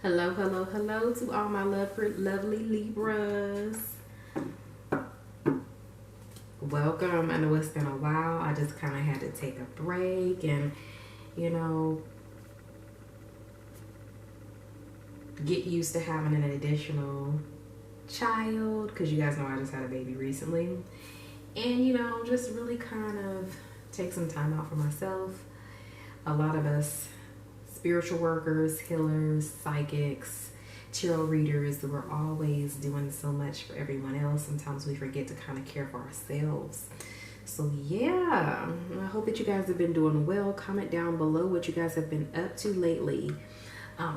Hello, hello, hello to all my lovely Libras. Welcome. I know it's been a while. I just kind of had to take a break and, you know, get used to having an additional child because you guys know I just had a baby recently. And, just really kind of take some time out for myself. A lot of us spiritual workers, healers, psychics, tarot readers, we're always doing so much for everyone else. Sometimes we forget to kind of care for ourselves. So yeah, I hope that you guys have been doing well. Comment down below what you guys have been up to lately.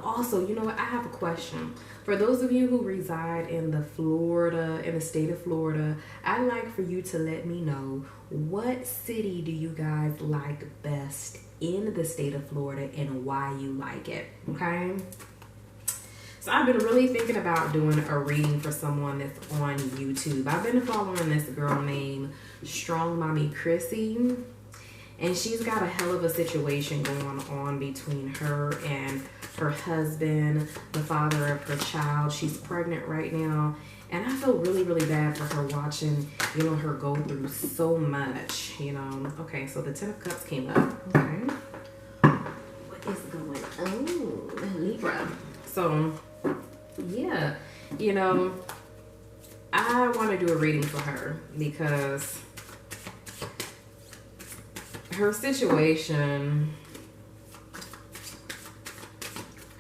Also, you know what? I have a question. For those of you who reside in the state of Florida, I'd like for you to let me know, what city do you guys like best in the state of Florida and why you like it, okay? So I've been really thinking about doing a reading for someone that's on YouTube. I've been following this girl named Strong Mommy Chrissy, and she's got a hell of a situation going on between her and her husband, the father of her child. She's pregnant right now, and I feel really, really bad for her watching, her go through so much, Okay, so the Ten of Cups came up, okay? What is going on? Libra. So, yeah, I want to do a reading for her because her situation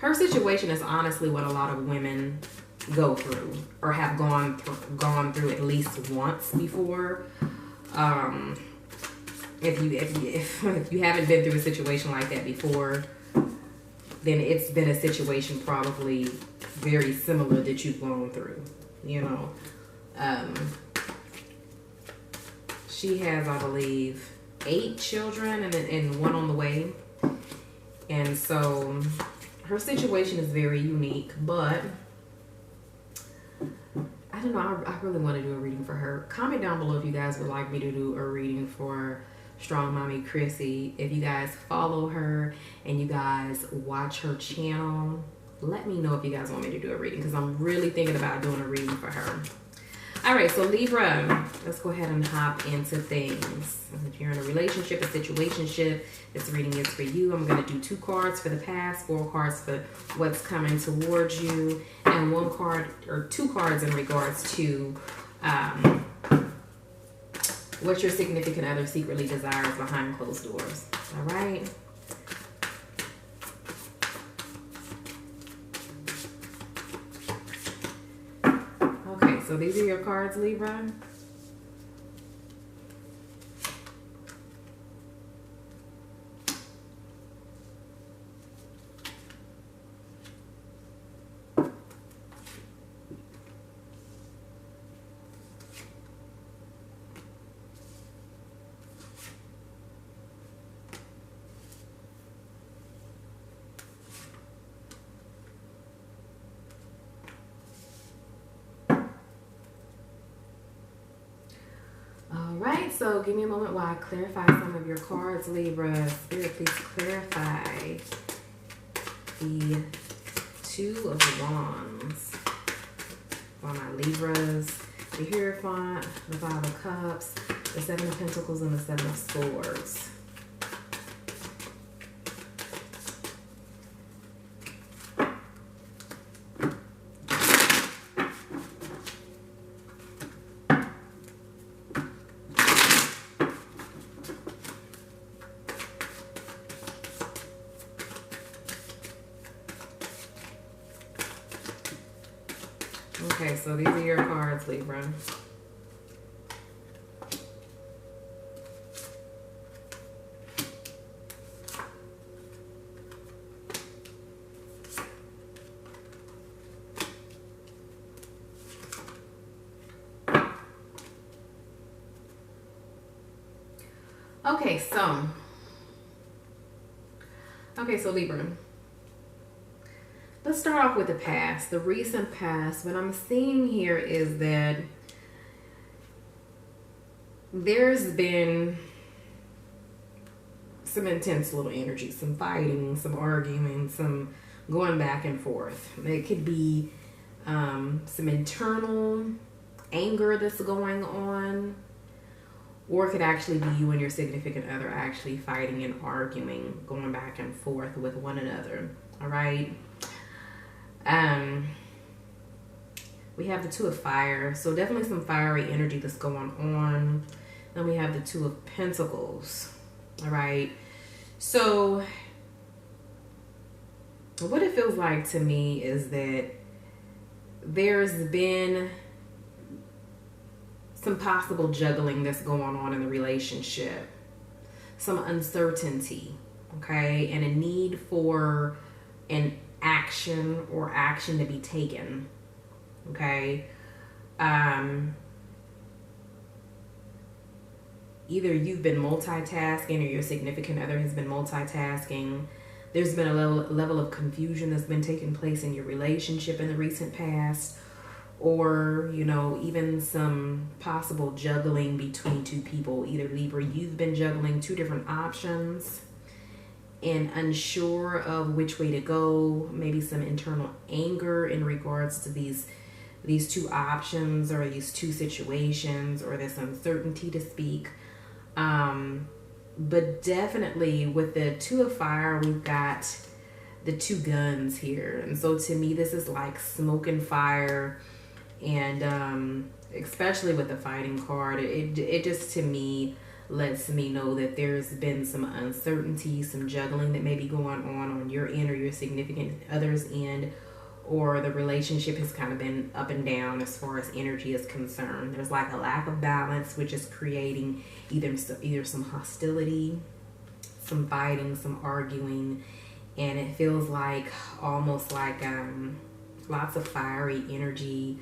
is honestly what a lot of women go through or have gone through at least once before. If you haven't been through a situation like that before, then it's been a situation probably very similar that you've gone through. She has, I believe, 8 children and one on the way, and so her situation is very unique, but I don't know, I really want to do a reading for her. Comment down below if you guys would like me to do a reading for Strong Mommy Chrissy. If you guys follow her and you guys watch her channel, let me know if you guys want me to do a reading because I'm really thinking about doing a reading for her. All right, so Libra, let's go ahead and hop into things. If you're in a relationship, a situationship, this reading is for you. I'm going to do 2 cards for the past, 4 cards for what's coming towards you, and 1 card or 2 cards in regards to what your significant other secretly desires behind closed doors. All right. So these are your cards, Libra. Alright, so give me a moment while I clarify some of your cards, Libra. Spirit, please clarify the 2 of Wands for my Libras, the Hierophant, the 5 of Cups, the 7 of Pentacles, and the 7 of Swords. Okay, so these are your cards, Libra. Okay, so Libra. Let's start off with the past, the recent past. What I'm seeing here is that there's been some intense little energy, some fighting, some arguing, some going back and forth. It could be some internal anger that's going on, or it could actually be you and your significant other actually fighting and arguing, going back and forth with one another. All right. We have the Two of Fire, so definitely some fiery energy that's going on. Then we have the Two of Pentacles. All right. So what it feels like to me is that there's been some possible juggling that's going on in the relationship, some uncertainty, okay, and a need for an action or action to be taken, okay. Either you've been multitasking or your significant other has been multitasking. There's been a level of confusion that's been taking place in your relationship in the recent past, or, you know, even some possible juggling between two people. Either Libra, you've been juggling two different options and unsure of which way to go. Maybe some internal anger in regards to these two options or these two situations, or this uncertainty to speak. But definitely with the Two of Fire, we've got the two guns here. And so to me, this is like smoke and fire. And especially with the Fighting card, it just, to me, lets me know that there's been some uncertainty, some juggling that may be going on your end or your significant other's end, or the relationship has kind of been up and down as far as energy is concerned. There's like a lack of balance, which is creating either some hostility, some fighting, some arguing, and it feels like almost like lots of fiery energy.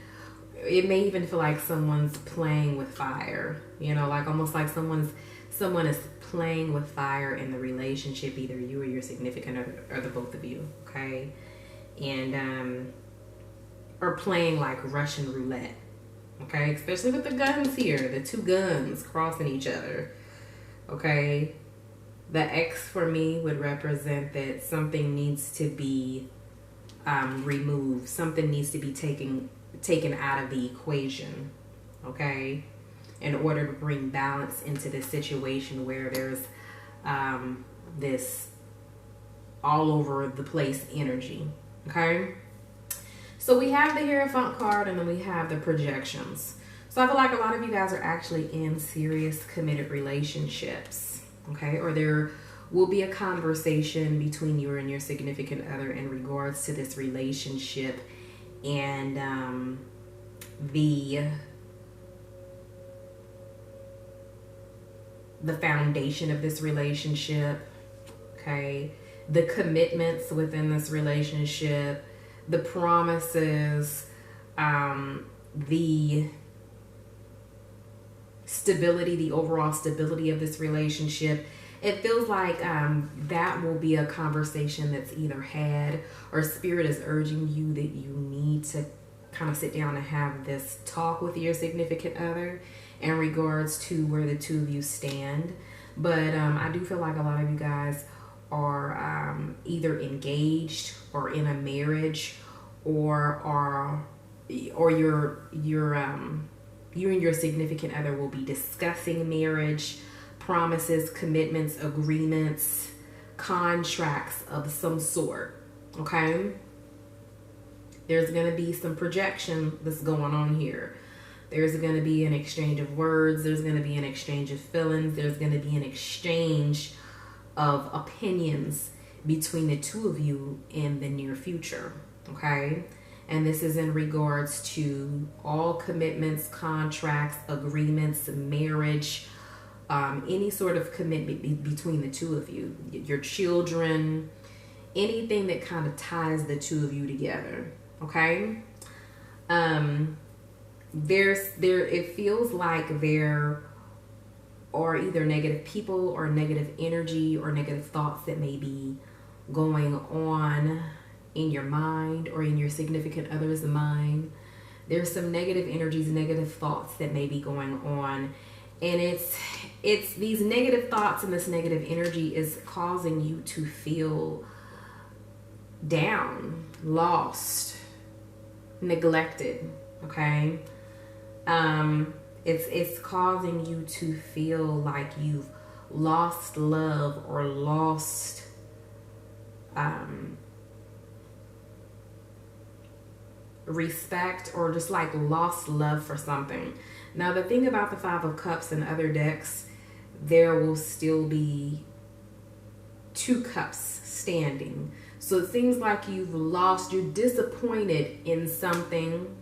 It may even feel like someone's playing with fire, you know, like almost like someone is playing with fire in the relationship, either you or your significant other, or the both of you, okay? And or playing like Russian roulette, okay? Especially with the guns here, the two guns crossing each other, okay? The X for me would represent that something needs to be removed. Something needs to be taken out of the equation, okay? In order to bring balance into this situation where there's this all over the place energy, okay? So we have the Hierophant card, and then we have the projections. So I feel like a lot of you guys are actually in serious committed relationships, okay? Or there will be a conversation between you and your significant other in regards to this relationship and the foundation of this relationship, okay? The commitments within this relationship, the promises, the stability, the overall stability of this relationship. It feels like that will be a conversation that's either had, or Spirit is urging you that you need to kind of sit down and have this talk with your significant other in regards to where the two of you stand. But I do feel like a lot of you guys are either engaged or in a marriage, or you and your significant other will be discussing marriage, promises, commitments, agreements, contracts of some sort, okay? There's going to be some projection that's going on here. There's going to be an exchange of words. There's going to be an exchange of feelings. There's going to be an exchange of opinions between the two of you in the near future, okay? And this is in regards to all commitments, contracts, agreements, marriage, any sort of commitment between the two of you, your children, anything that kind of ties the two of you together, okay? It feels like there are either negative people or negative energy or negative thoughts that may be going on in your mind or in your significant other's mind. There's some negative energies, negative thoughts that may be going on, and it's these negative thoughts and this negative energy is causing you to feel down, lost, neglected, okay? It's causing you to feel like you've lost love or lost respect, or just like lost love for something. Now the thing about the Five of Cups and other decks, there will still be two cups standing. So it seems like you're disappointed in something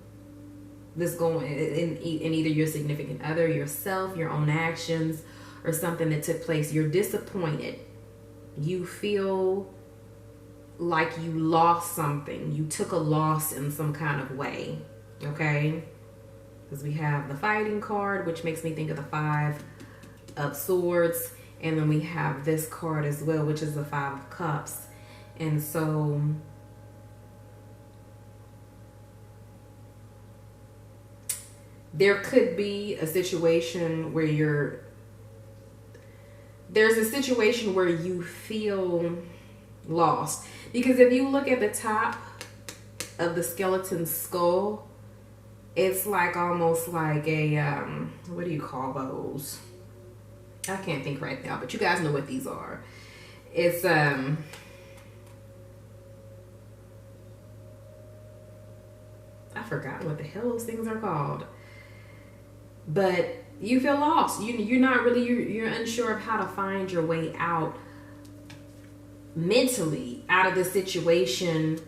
that's going in either your significant other, yourself, your own actions, or something that took place. You're disappointed. You feel like you lost something. You took a loss in some kind of way, okay? Because we have the Fighting card, which makes me think of the Five of Swords. And then we have this card as well, which is the Five of Cups. And so there could be a situation where there's a situation where you feel lost. Because if you look at the top of the skeleton skull, it's like almost like a, what do you call those? I can't think right now, but you guys know what these are. It's, I forgot what the hell those things are called. But you feel lost. You're not really, you're unsure of how to find your way out mentally out of the situation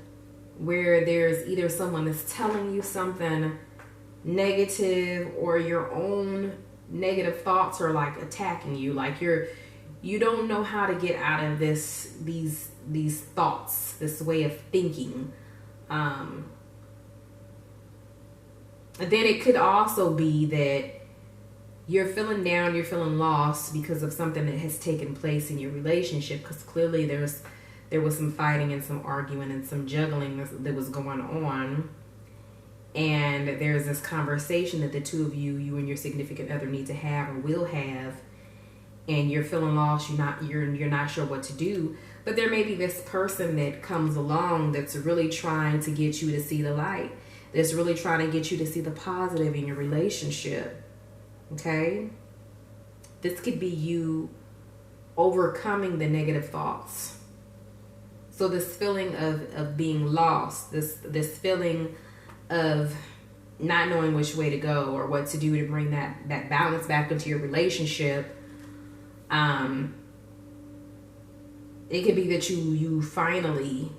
where there's either someone that's telling you something negative, or your own negative thoughts are like attacking you. Like you don't know how to get out of these thoughts, this way of thinking. And then it could also be that you're feeling down, you're feeling lost because of something that has taken place in your relationship. Because clearly there was some fighting and some arguing and some juggling that was going on. And there's this conversation that the two of you and your significant other need to have or will have. And you're feeling lost, you're not sure what to do. But there may be this person that comes along that's really trying to get you to see the light. That's really trying to get you to see the positive in your relationship. Okay? This could be you overcoming the negative thoughts. So this feeling of being lost, this feeling of not knowing which way to go or what to do to bring that balance back into your relationship. It could be that you finally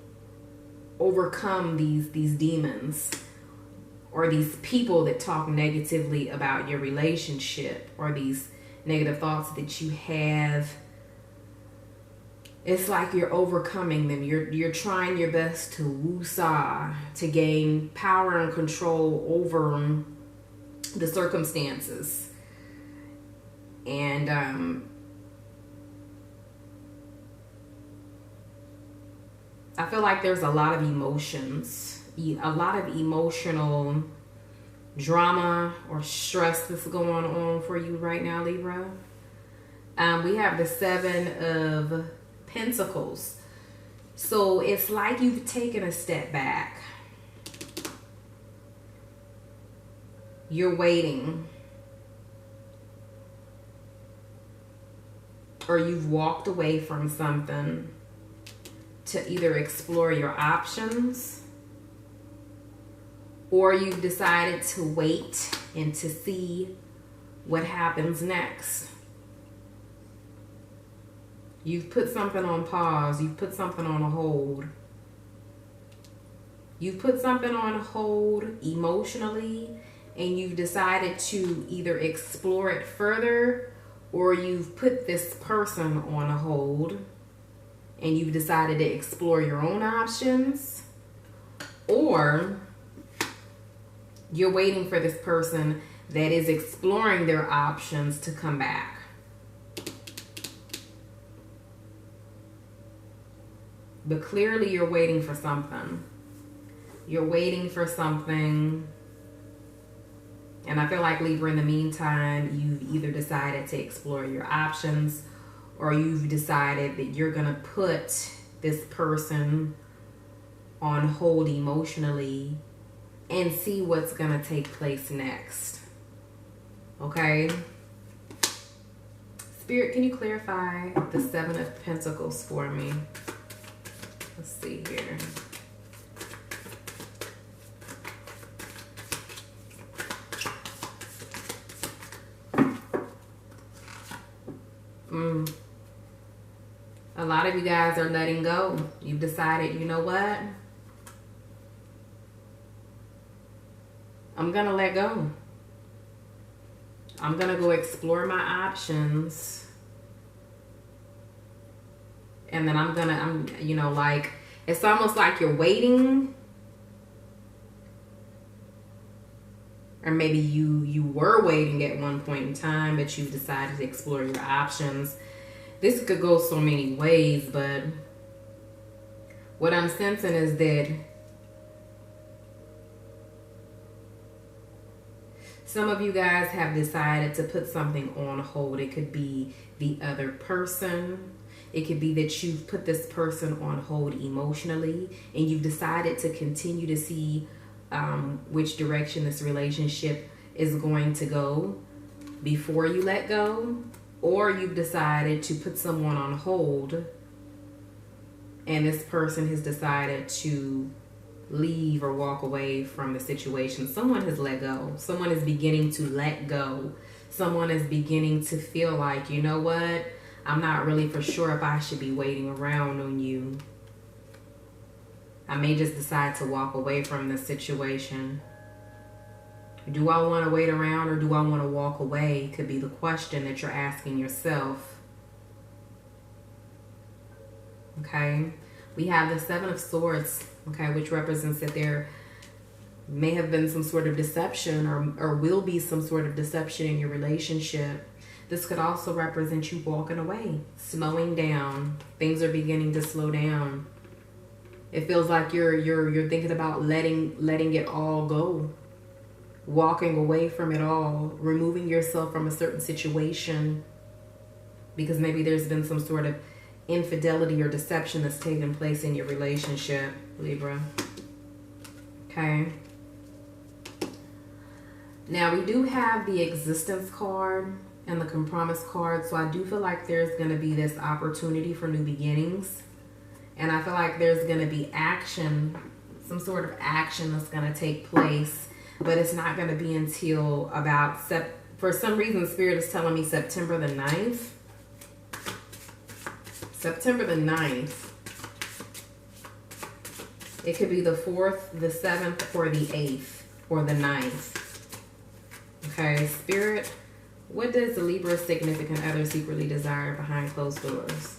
overcome these demons, or these people that talk negatively about your relationship, or these negative thoughts that you have. It's like you're overcoming them. You're trying your best to woo-saw, to gain power and control over the circumstances. And I feel like there's a lot of emotions, a lot of emotional drama or stress that's going on for you right now, Libra. We have the Seven of Pentacles. So it's like you've taken a step back. You're waiting. Or you've walked away from something to either explore your options, or you've decided to wait and to see what happens next. You've put something on pause. You've put something on a hold. You've put something on hold emotionally, and you've decided to either explore it further, or you've put this person on a hold and you've decided to explore your own options, or you're waiting for this person that is exploring their options to come back. But clearly you're waiting for something. You're waiting for something. And I feel like, Libra, in the meantime, you've either decided to explore your options, or you've decided that you're going to put this person on hold emotionally and see what's going to take place next. Okay? Spirit, can you clarify the Seven of Pentacles for me? Let's see here. A lot of you guys are letting go. You've decided, you know what? I'm going to let go. I'm going to go explore my options. And then I'm you know, like, it's almost like you're waiting. Or maybe you were waiting at one point in time, but you decided to explore your options. This could go so many ways, but what I'm sensing is that some of you guys have decided to put something on hold. It could be the other person. It could be that you've put this person on hold emotionally, and you've decided to continue to see which direction this relationship is going to go before you let go. Or you've decided to put someone on hold and this person has decided to leave or walk away from the situation. Someone has let go. Someone is beginning to let go. Someone is beginning to feel like, you know what? I'm not really for sure if I should be waiting around on you. I may just decide to walk away from this situation. Do I want to wait around or do I want to walk away? Could be the question that you're asking yourself. Okay. We have the Seven of Swords, okay, which represents that there may have been some sort of deception or will be some sort of deception in your relationship. This could also represent you walking away, slowing down. Things are beginning to slow down. It feels like you're thinking about letting it all go. Walking away from it all, removing yourself from a certain situation because maybe there's been some sort of infidelity or deception that's taken place in your relationship, Libra. Okay. Now we do have the Existence card and the Compromise card, so I do feel like there's going to be this opportunity for new beginnings, and I feel like there's going to be action, some sort of action that's going to take place. But it's not going to be until about, for some reason, Spirit is telling me September the 9th. September the 9th. It could be the 4th, the 7th, or the 8th, or the 9th. Okay, Spirit, what does the Libra significant other secretly desire behind closed doors?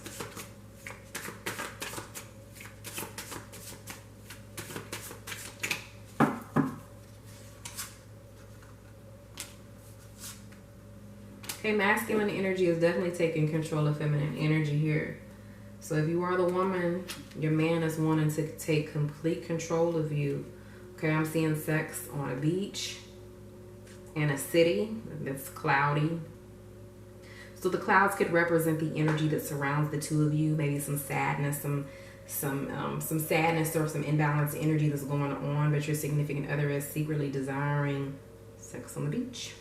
Okay, masculine energy is definitely taking control of feminine energy here. So if you are the woman, your man is wanting to take complete control of you. Okay, I'm seeing sex on a beach, in a city that's cloudy. So the clouds could represent the energy that surrounds the two of you. Maybe some sadness, some sadness or some imbalanced energy that's going on, but your significant other is secretly desiring sex on the beach.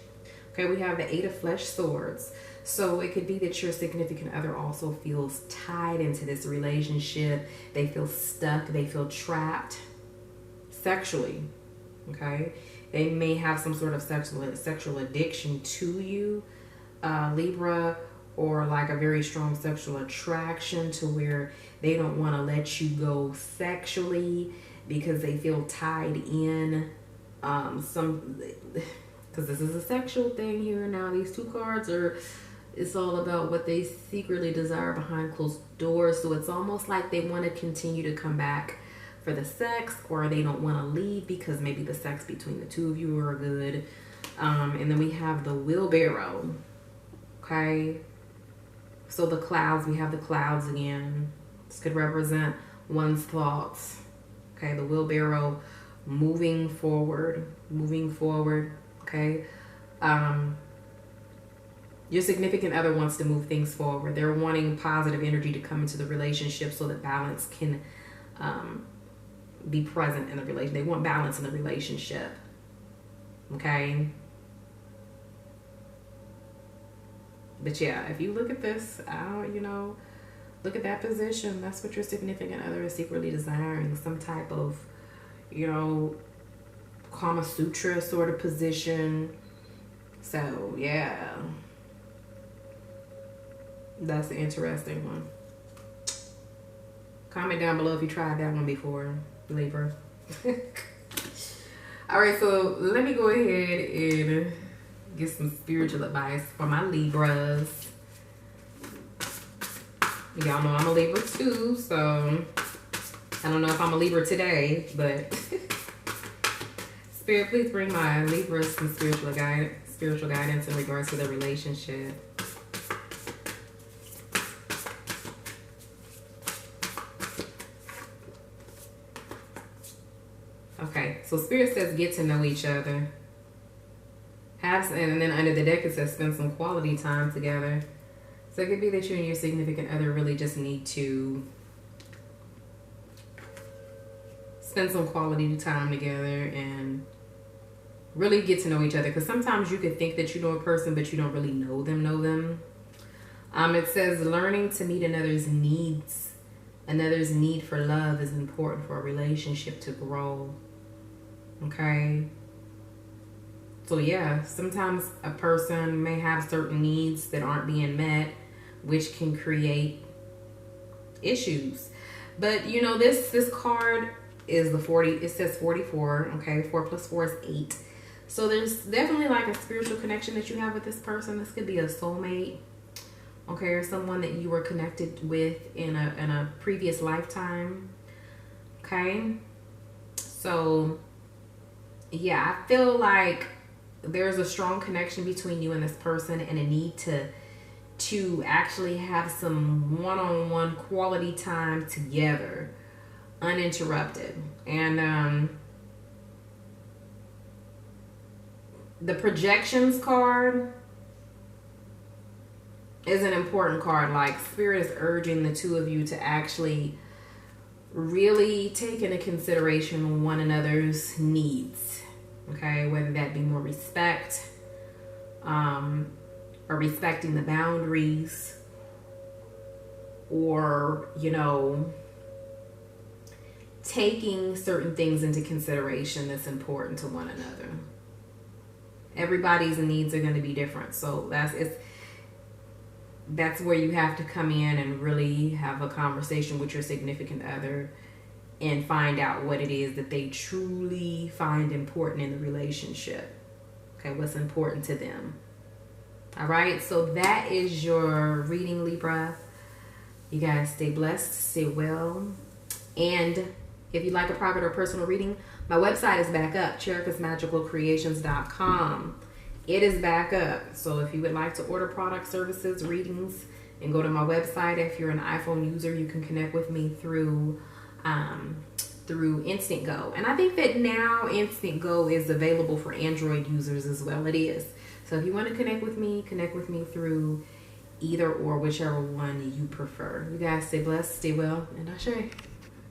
Okay, we have the Eight of Flesh Swords. So it could be that your significant other also feels tied into this relationship. They feel stuck. They feel trapped sexually. Okay, they may have some sort of sexual addiction to you, Libra, or like a very strong sexual attraction to where they don't want to let you go sexually because they feel tied in. Because this is a sexual thing here now. These two cards it's all about what they secretly desire behind closed doors. So it's almost like they want to continue to come back for the sex, or they don't want to leave because maybe the sex between the two of you are good. And then we have the wheelbarrow. Okay. So the clouds, we have the clouds again. This could represent one's thoughts. Okay. The wheelbarrow, moving forward. Okay. Your significant other wants to move things forward. They're wanting positive energy to come into the relationship so that balance can be present in the relation. They want balance in the relationship. Okay. But yeah, if you look at this, look at that position. That's what your significant other is secretly desiring. Some type of, Kama Sutra sort of position. So yeah, that's an interesting one. Comment down below if you tried that one before, Libra. All right, so let me go ahead and get some spiritual advice for my Libras. Y'all know I'm a Libra too, so I don't know if I'm a Libra today, but Spirit, please bring my Libras some spiritual guidance in regards to the relationship. Okay, so Spirit says get to know each other. And then under the deck it says spend some quality time together. So it could be that you and your significant other really just need to spend some quality time together and really get to know each other. Because sometimes you could think that you know a person, but you don't really know them. It says learning to meet another's needs. Another's need for love is important for a relationship to grow. Okay. So yeah, sometimes a person may have certain needs that aren't being met, which can create issues. But this card is the 40. It says 44. Okay, 4 plus 4 is 8. So there's definitely like a spiritual connection that you have with this person. This could be a soulmate, okay, or someone that you were connected with in a previous lifetime. Okay, so yeah, I feel like there's a strong connection between you and this person, and a need to actually have some one-on-one quality time together, uninterrupted. And the projections card is an important card. Like Spirit is urging the two of you to actually really take into consideration one another's needs. Okay, whether that be more respect, or respecting the boundaries, or taking certain things into consideration that's important to one another. Everybody's needs are going to be different, so that's where you have to come in and really have a conversation with your significant other and find out what it is that they truly find important in the relationship. Okay, what's important to them. All right, so that is your reading, Libra. You guys stay blessed, stay well. And if you'd like a private or personal reading, my website is back up, chericasmagicalcreations.com. It is back up. So if you would like to order product, services, readings, and go to my website, if you're an iPhone user, you can connect with me through Instant Go. And I think that now Instant Go is available for Android users as well. It is. So if you want to connect with me through either or, whichever one you prefer. You guys stay blessed, stay well, and Ashe.